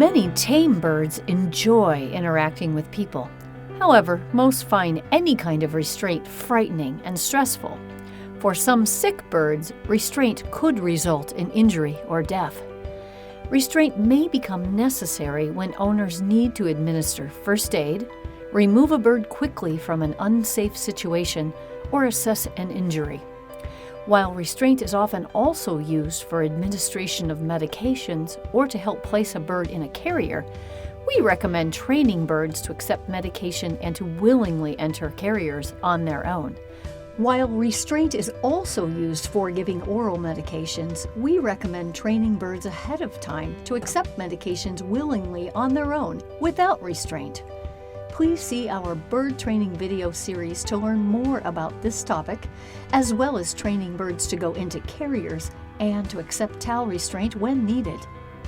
Many tame birds enjoy interacting with people. However, most find any kind of restraint frightening and stressful. For some sick birds, restraint could result in injury or death. Restraint may become necessary when owners need to administer first aid, remove a bird quickly from an unsafe situation, or assess an injury. While restraint is often also used for administration of medications or to help place a bird in a carrier, we recommend training birds to accept medication and to willingly enter carriers on their own. While restraint is also used for giving oral medications, we recommend training birds ahead of time to accept medications willingly on their own without restraint. Please see our bird training video series to learn more about this topic, as well as training birds to go into carriers and to accept towel restraint when needed.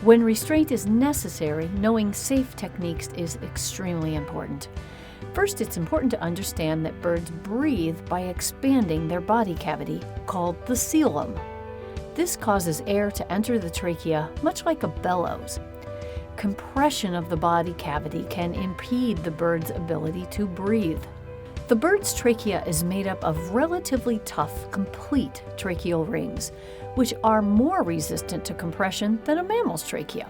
When restraint is necessary, knowing safe techniques is extremely important. First, it's important to understand that birds breathe by expanding their body cavity, called the coelom. This causes air to enter the trachea, much like a bellows. Compression of the body cavity can impede the bird's ability to breathe. The bird's trachea is made up of relatively tough, complete tracheal rings, which are more resistant to compression than a mammal's trachea.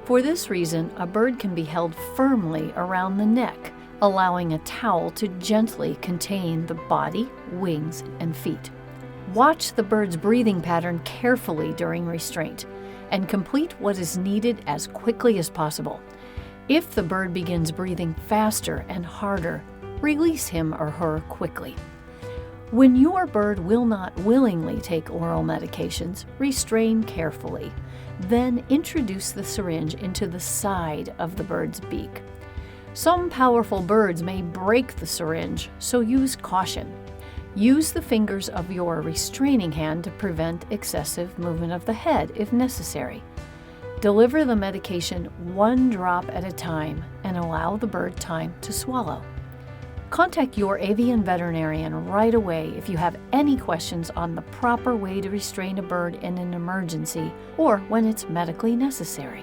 For this reason, a bird can be held firmly around the neck, allowing a towel to gently contain the body, wings, and feet. Watch the bird's breathing pattern carefully during restraint, and complete what is needed as quickly as possible. If the bird begins breathing faster and harder, release him or her quickly. When your bird will not willingly take oral medications, restrain carefully. Then introduce the syringe into the side of the bird's beak. Some powerful birds may break the syringe, so use caution. Use the fingers of your restraining hand to prevent excessive movement of the head if necessary. Deliver the medication one drop at a time and allow the bird time to swallow. Contact your avian veterinarian right away if you have any questions on the proper way to restrain a bird in an emergency or when it's medically necessary.